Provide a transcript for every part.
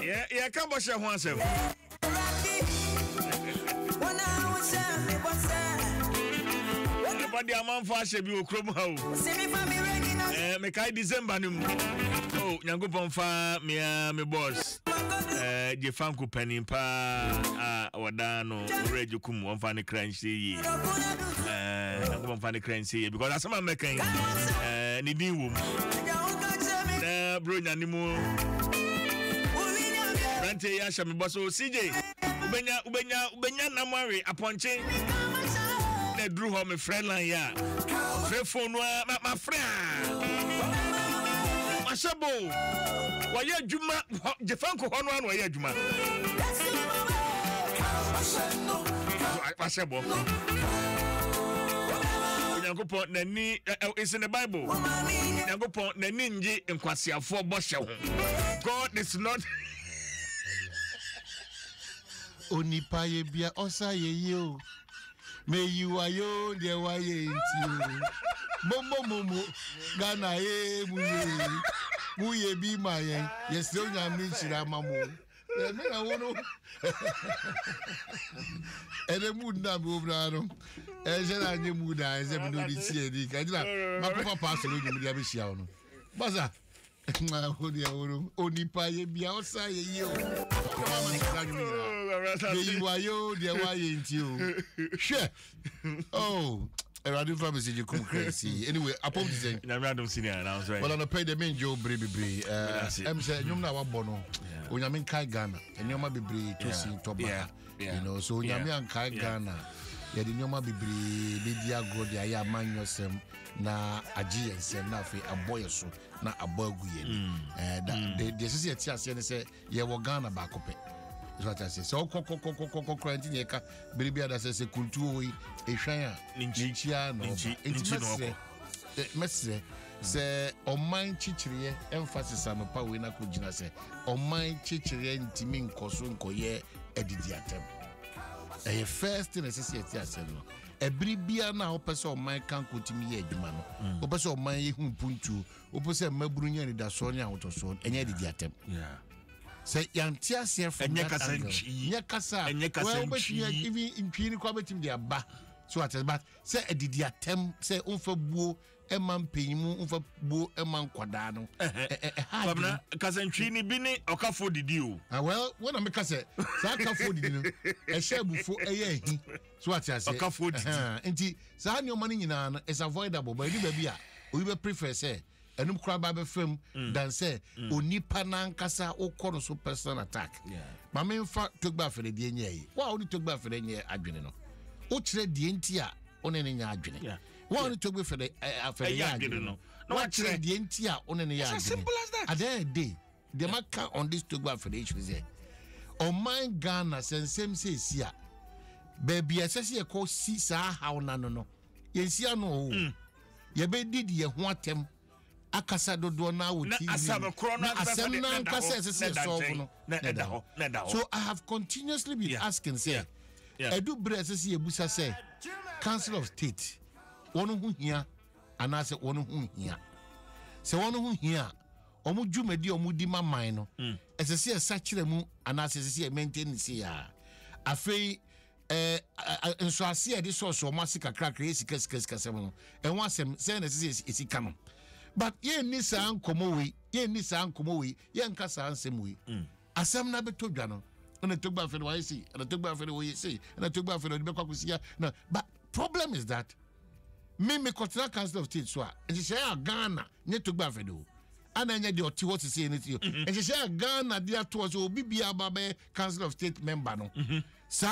Yeah, come on, share one self. Everybody, I'm on fire. She be okrom how. Me kai December num. Oh, nyango pomfa me boss. Je fanku penny pa wadano reju kum wonfa ne crunch yi. Nyango pomfa ne crunch yi because asama mekan ni din wom. Bro nyanimu. Brante ya sha me boss o CJ. Ubenya namare aponche. Na drew home friend line ya. Free phone my friend. Mashabo. Waya juma jefanko hono anu waya juma. Mashabo. Nyangopo nani is in the Bible. Nyangopo nani nje nkwasiafo boshe ho. God is not Onipa ye bia osa ye yo. Me you are yo de wa ye nti. Momo Ghana ye muye bi ma ye. Yes do nyame chira mamo. Me na wono. Ede mu na bo bra no. Je na nye mu da je me do di tie di. Ka dina ma papa pass lo nyum dia be hia no. Baza. Ma ho dia wono. Onipa ye bia osa ye yo. You are yo, dear, why ain't you? Sure. Oh, I do promise you come crazy. Anyway, I put this in. I'm not senior now, right? Well, I'm pay the main Joe Bribby. I'm saying, you're not one bono. When I'm in Kai Ghana, and you're my baby to see top. You know, so you're me and Kai Ghana. Yeah, the Noma Bibri, Bidia go, the Aya man Nsem, na Aji Nsem, na fe a boy so, na a boy the society has said, yeah, we're Ghana back up. Is what I say. So, quarantine, yeka, baby, that says a culture, a shire, Ninchia, no, it's messy. Say, on mine chichiri, emphasis on the power in a kujina say, on mine chichiri, and Timin Kosun Koye, edidiatem. A first thing necessity, I said, no. A bribia now, person my can't put me a demano. Opeso my puntu, opposite Mabrunia and Dasonia out of son, and edidiatem. Yeah. Say yantia se from Yakasa well but even in Pini Quabetim dia ba so at but say a didiatem say unfa buo eman penyimu unfa buo eman kwadano Kwabena kasantwini bini okafo didi o well when I make say akafo didi no e share bufo eye hi so at say okafo didi enti sa ne o mani nyina no is avoidable but you baby a we be prefer say enum kura ba be fam than say onipa nankasa okoro so personal attack ma me fa togba fere de enye wa oni togba fere enye adwene no o kire de enti a one ne nya adwene wa oni togba fere afere ya adwene no wa kire de enti a one ne ya adwene simple as that at the end day the marker on this togba fere issue is on my Ghana sensem say sia baby asese e ko si sa how na no yensia no ye be did ye ho atem akasa dodo na wuti asem na nkasa sese solve no so I have continuously been asking say edu bre sese ebusa say Council of State wonu hu hia anase wonu hu hia se wonu hu hia omu dwumadi omu di maman no sese esa kire mu anase sese maintenance ya afei nso ase e di source o masika krakra esika sem no enwa asem say na sese esika no but ye ni sa ankomo we ye nka sa ansem we asem na beto dwa no na togba fe no why see na togba fe no we see na togba fe no be kwakusia na but problem is that me control Council of State so and she say Ghana ne togba fe do ananya de oti what say anything and she say Ghana dia to so bibia babe Council of State member no so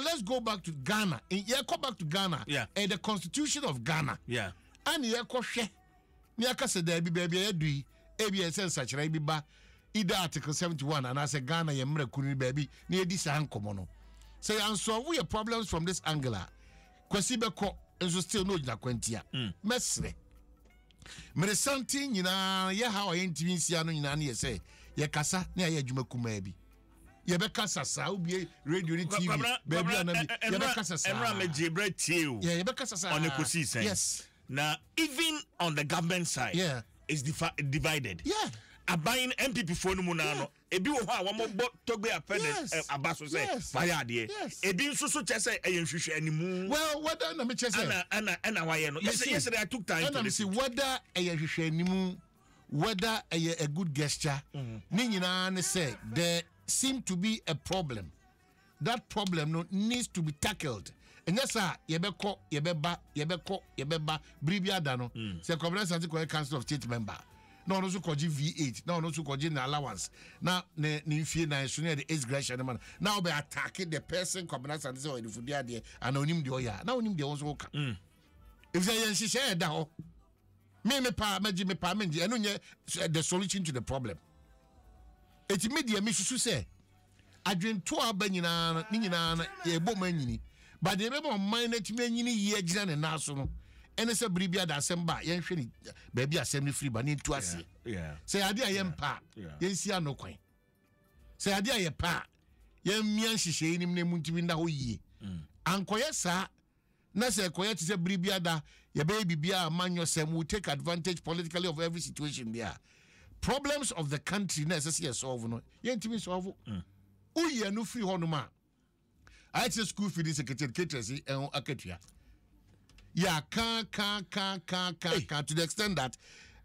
let's go back to Ghana. Go back to Ghana. And the Constitution of Ghana. And hwe. Ni akase da bi baby adui. ABS sachira bi ba. Either Article 71 and as a Ghana ye mre kunu baby. Ni edi sa ankomo no. Say solve we problems from this angle. Kwasi be ko enso still no gina kwantia. Mesre. Mere santi nyina ye ha o yentimi nsia no nyina na ye say ye kasa na ye adwuma kuma bi. Yebeka sasa ubie radio ni TV baby anami yebeka sasa emra mejebre tie o yebeka sasa on ecosis yes now even on the government side it's divided aban MPP fo no mu na no ebi wo ho a wo mo togbe apede abaso say fire ade ebi nso so chese eyenhwehwe animu well whether na me chese ana waye no yesterday I took time to see whether eyenhwehwe animu whether a good gesture ni nyina ne say there seem to be a problem. That problem no needs to be tackled. And yes, sir, yebeko, yebeba, bribiada no. Se Kwabena Asante ko Council of State member. No so koji V8. No so koji na allowance. Now ne fie na sunu the age graduation man. Now be attacking the person Kwabena Asante say o fudia de and onim de oya. Now onim de won so ka. If say yen hihye da ho. Me pa maji me pa menji eno nye the solution to the problem. Eti media me susu say adwento aba nyina ni nyina na ye bom anyini but the remember mine na timi anyini ye gina ne naso no ene se bribia da asem ba ye hwe ni ba bia asem ni free ba ni ntu ase say ade aye mpa ye nsi anokwan say ade aye pa ye mia nhihye ni ne muntimi nda ho yie ankoye sa na say koye ti se bribia da ye be bibia amanyo sem will take advantage politically of every situation there. Problems of the country na say solve no ye ntimi solve uye no free honoma I say school feeding secretary caterers en akatua ya ka to the extent that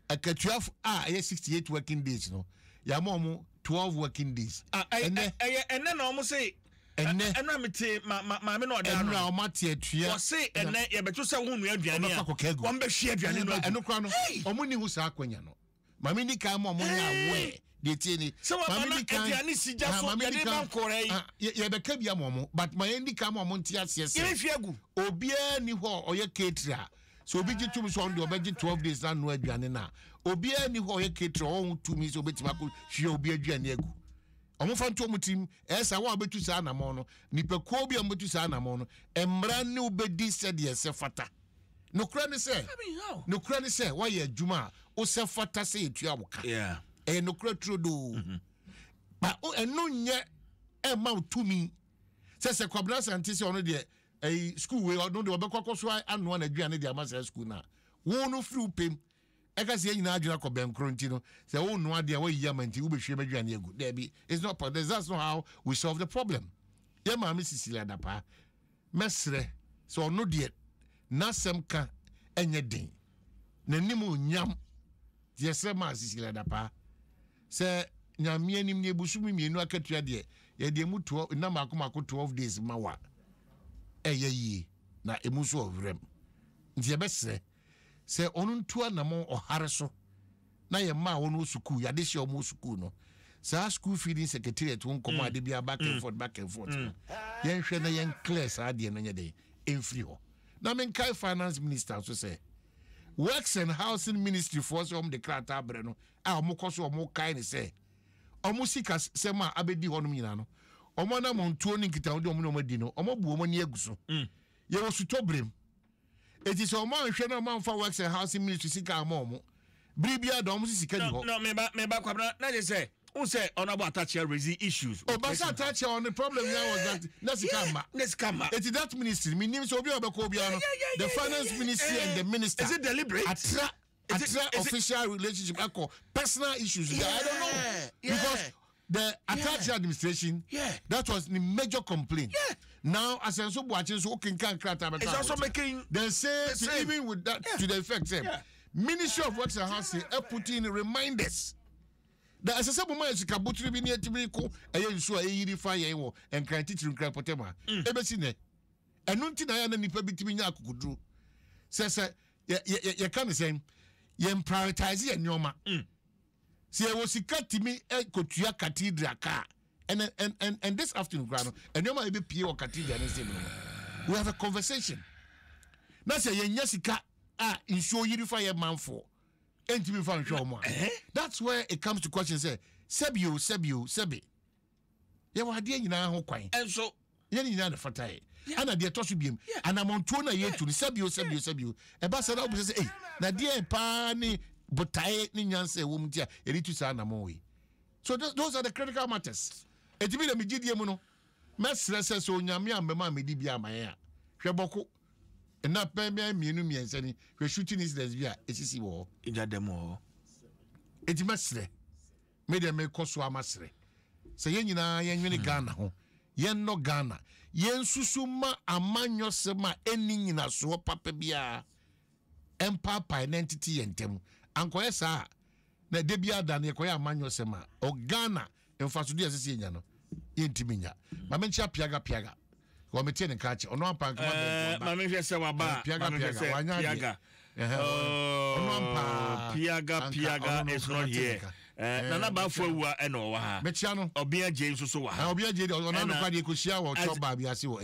akatua yes 68 working days no ya mo 12 working days and then almost say and na mete ma me no da no na o mate atua o say and ye beto say hu nu aduane a won be hwe aduane no eno kra no omo ni hu sa akwanya no ma me ni ka mo nya we de tieni ma me ni ka aduane sija so ye de ban kore ye be ka bia mo but ma ye ni ka mo ntia ase ye hwe agu obia ni ho oye caterer so obi gitum so on de obeji 12 days na no aduane na obia ni ho oye caterer o tumi so obetima ko hwe obi aduane agu omo fa nto mutim esa wa betu sa na mo no nipa ko bia betu sa na mo no emra ne obedi se de se fata no kra ne se wa ye adwuma o se fata se etua woka no kra trodo ba o eno nye e ma utumi se Kwabena Asante se ono de school we no de obekwa so anu na aduane de amasa school na wo no free upem eka se nyina adwuna ko benkro nti no se wo no ade a wo yi amanti wo behwe maduane egu there be it's not that's not how we solve the problem ye ma me sisila dapa mesre so ono de Nsem ka enye den nanimu nyam de se ma sisila dapa se nyame anim ne busumi mienu akatua de ye de mu to na makomako 12 days mawa yi na emuso ovrem nti ye besre se onu ntua na mo ohare so na ye ma wonu suku ya de hye omo suku no sa school feeding secretariat won komo ade bia back and forth yen hwe na yen clear sa ade no nyede enfri ho na men kai finance minister so say works and housing ministry for some the krata bre no a omo koso omo kai ni say omo sika sema abedi ho no nyina no omo na mo ntuo ni nkita ode omo no madi no omo bu omo ni aguso ye wo sutobrem eti so omo hwe na omo fa works and housing ministry sika amomo bribia do omo sika di ho no me ba Kwabena na je say who say honorable attach raising issues but attach on the problem here was that Nesikama it is that ministry me name so obi obeko obi ano the finance ministry and the minister is it deliberate atra official relationship echo personal issues I don't know because the attached administration that was the major complaint now as so watching so can krata it's also making they say even with that to the effect Ministry of Works and Housing put in reminders that as a sabuma is kabutri bi ne tibiri ko nso yiri fa ye wo enkran titiri nkran potema ebesi ne enu nti na ya na nipa bitimi nya akukuduru se ye kan say ye prioritize ye nyoma se ye wo sika timi kotua cathedral ka and this afternoon grano nyoma e be pie wo cathedral ne same no we have a conversation na say ye nya sika nso yiri fa ye manfo. That's where it comes to question say sebi ye wa de nyina ho kwan and so ye nyina na fatae ana de to so biem ana monto na ye tu sebi e ba say na obu say na de pa ni botae ni nyanse wo mtia e ritu sa na mo we so those are the critical matters etimi na migidie mu no mesre say so nyame ambema medi bia man ya hweboko na pemia mienu miensani we shooting is lesbia esisi wo ija demo etimasre me de me koso amasre se yen nyina yen nwene Ghana ho yen no Ghana yen susuma amanyo sema eni nyina so papa bia empapa identity yentem ankoye sa na de bia da na yekoye amanyo sema o Ghana emfaso de asese nya no yentiminya ma me nchia piaga wo metie ne kache ono ampa nkoma ma me hwe se wa ba piaga ono ampa piaga is not here nana ba fo wa e no wa ha mechia no obia je so wa ha obia je ono no kwa de ko hia wo choba bia se wo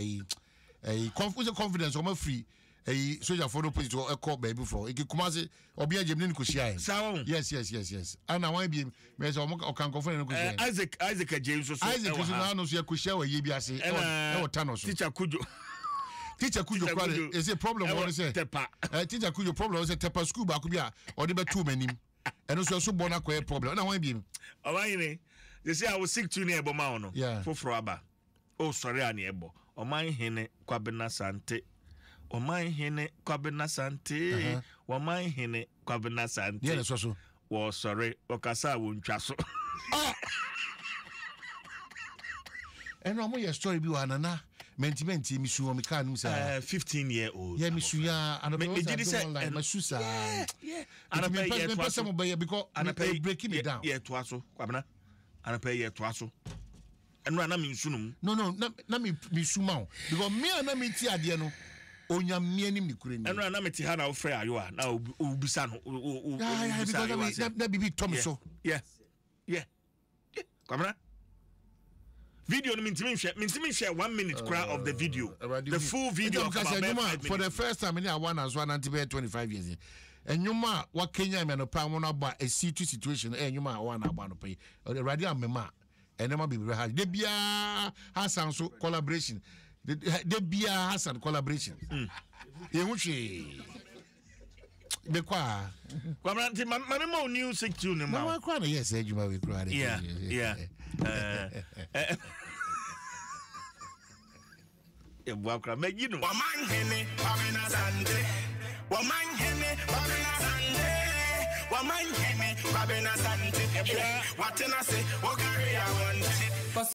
confidence o ma free soldier for no position e call baby for e kuma se obia je mne ko hia yes ana wan bi me se o kan confidence no ko hia Isaac je so Isaac so na no so e ko hia wa ye bia se e wo tano so teacher kujo kwale is a problem what say teacher kujo problem say tepa school ba ko bia o de betu manim eno so bona ko problem na wan bi Omanhene they say I was sick to near Boma no for aba oh sorry ani ebo Omanhene Kwabena Asante Omanhene Kwabena Asante Omanhene Kwabena Asante yeah so wo sorry okasa wo ntwa so eno mo your story bi wa nana mentimenti mi suo mi kan mu sa 15-year-old yeah mi suya and me did say my susa and I pay person mo be because I breaking me down yeah Dwaso Kwabena and I pay yeah Dwaso and na mi nsunum no na mi suma because me na mi ti ade no onyame anim ni kure ni and na me ti ha na wo frɛ ayo a na obisa no na bibi tom so yeah Kwabena video no mintimi share 1 minute cry of the video the full video of for the first time in one as one anti 25 years and nyuma wa Kenya me no pa mo no ba a situation nyuma one aba no pay already amema enema be ha de bia Hassan so collaboration de bia Hassan collaboration e hu hwe be kwa Kwabena mama mo new sick tune ma ma kwa na yes ejuma we cry yeah Ebwakra megino Omanhene Kwabena Asante Omanhene Kwabena Asante Omanhene Kwabena Asante what can I say what carry I want